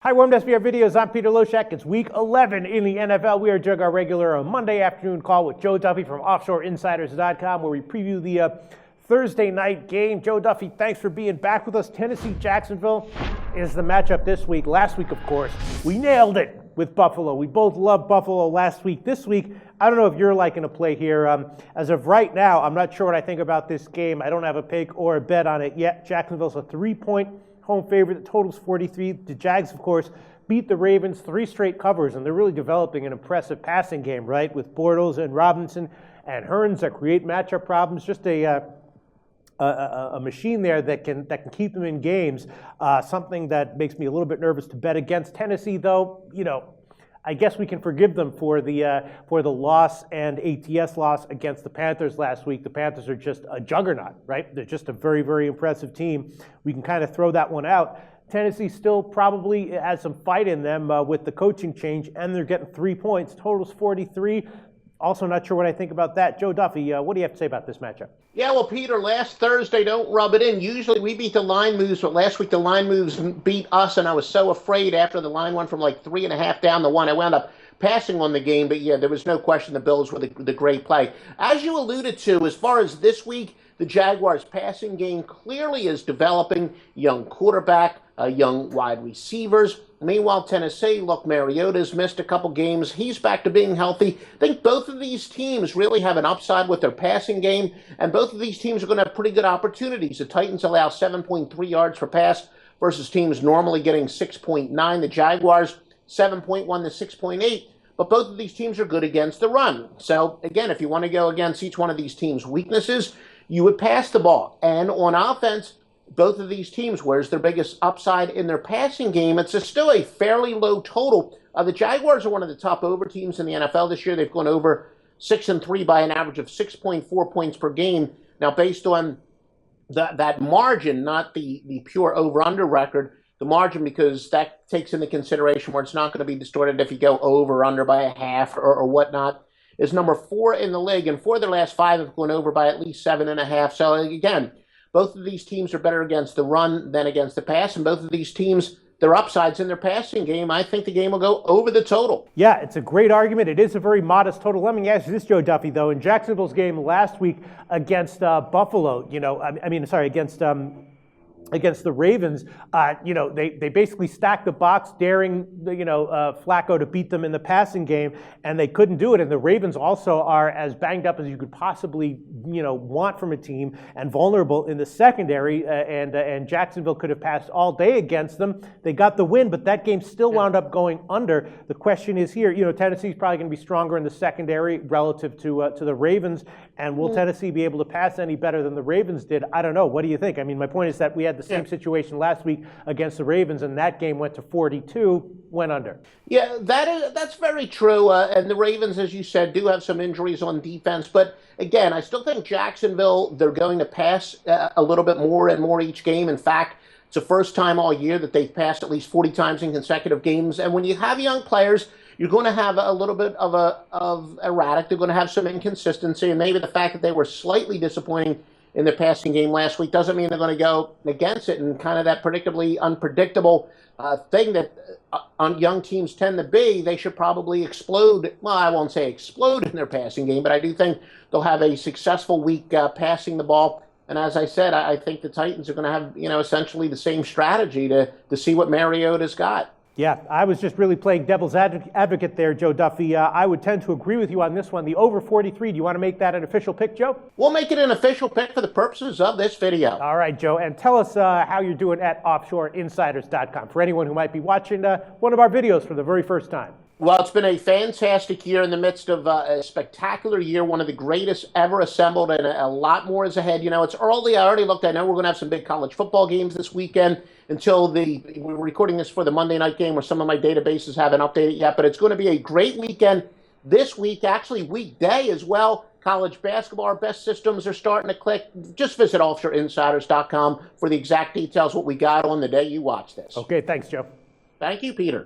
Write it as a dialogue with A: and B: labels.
A: Hi, welcome to SBR Videos. I'm Peter Loshak. It's week 11 in the NFL. We are doing our regular Monday afternoon call with Joe Duffy from OffshoreInsiders.com, where we preview the Thursday night game. Joe Duffy, thanks for being back with us. Tennessee-Jacksonville is the matchup this week. Last week, of course, we nailed it with Buffalo. We both loved Buffalo last week. This week, I don't know if you're liking to play here. As of right now, I'm not sure what I think about this game. I don't have a pick or a bet on it yet. Jacksonville's a 3-point home favorite. The total's 43. The Jags, of course, beat the Ravens 3 straight covers, and they're really developing an impressive passing game, right? With Bortles and Robinson and Hearns that create matchup problems. Just a machine there that can keep them in games. Something that makes me a little bit nervous to bet against Tennessee, though. You know, I guess we can forgive them for the loss and ATS loss against the Panthers last week. The Panthers are just a juggernaut, right? They're just a very, very impressive team. We can kind of throw that one out. Tennessee still probably has some fight in them with the coaching change, and they're getting 3 points. Total's 43. Also not sure what I think about that. Joe Duffy, what do you have to say about this matchup?
B: Yeah, well, Peter, last Thursday, don't rub it in. Usually we beat the line moves, but last week the line moves beat us, and I was so afraid after the line went from like 3.5 down to 1. I wound up passing on the game, but yeah, there was no question the Bills were the great play. As you alluded to, as far as this week, the Jaguars' passing game clearly is developing. Young quarterback, young wide receivers. Meanwhile, Tennessee, look, Mariota's missed a couple games. He's back to being healthy. I think both of these teams really have an upside with their passing game, and both of these teams are going to have pretty good opportunities. The Titans allow 7.3 yards per pass versus teams normally getting 6.9. The Jaguars, 7.1 to 6.8. But both of these teams are good against the run. So, again, if you want to go against each one of these teams' weaknesses, you would pass the ball. And on offense, both of these teams, where's their biggest upside in their passing game? It's still a fairly low total. The Jaguars are one of the top over teams in the NFL this year. They've gone over 6-3 by an average of 6.4 points per game. Now, based on that margin, not the pure over-under record, the margin, because that takes into consideration where it's not going to be distorted if you go over or under by a half or whatnot, is number 4 in the league. And 4 of their last 5 have gone over by at least 7.5. So, again, both of these teams are better against the run than against the pass, and both of these teams, their upsides in their passing game, I think the game will go over the total.
A: Yeah, it's a great argument. It is a very modest total. Let me ask you this, Joe Duffy, though. In Jacksonville's game last week against Buffalo, against the Ravens, they basically stacked the box, daring Flacco to beat them in the passing game, and they couldn't do it. And the Ravens also are as banged up as you could possibly want from a team, and vulnerable in the secondary. And Jacksonville could have passed all day against them. They got the win, but that game still wound up going under. The question is here, Tennessee's probably going to be stronger in the secondary relative to the Ravens. And will Tennessee be able to pass any better than the Ravens did? I don't know. What do you think? I mean, my point is that we had the same situation last week against the Ravens, and that game went to 42, went under.
B: Yeah, that's very true. And the Ravens, as you said, do have some injuries on defense. But again, I still think Jacksonville, they're going to pass a little bit more and more each game. In fact, it's the first time all year that they've passed at least 40 times in consecutive games. And when you have young players, you're going to have a little bit of erratic. They're going to have some inconsistency. And maybe the fact that they were slightly disappointing in their passing game last week doesn't mean they're going to go against it. And kind of that predictably unpredictable thing that young teams tend to be, they should probably explode. Well, I won't say explode in their passing game, but I do think they'll have a successful week passing the ball. And as I said, I think the Titans are going to have, essentially the same strategy to see what Mariota's got.
A: Yeah, I was just really playing devil's advocate there, Joe Duffy. I would tend to agree with you on this one. The over 43, do you want to make that an official pick, Joe?
B: We'll make it an official pick for the purposes of this video.
A: All right, Joe, and tell us how you're doing at OffshoreInsiders.com for anyone who might be watching one of our videos for the very first time.
B: Well, it's been a fantastic year in the midst of a spectacular year, one of the greatest ever assembled, and a lot more is ahead. It's early. I already looked. I know we're going to have some big college football games this weekend until we're recording this for the Monday night game where some of my databases haven't updated yet, but it's going to be a great weekend this week, actually weekday as well. College basketball, our best systems are starting to click. Just visit OffshoreInsiders.com for the exact details what we got on the day you watch this.
A: Okay, thanks, Joe.
B: Thank you, Peter.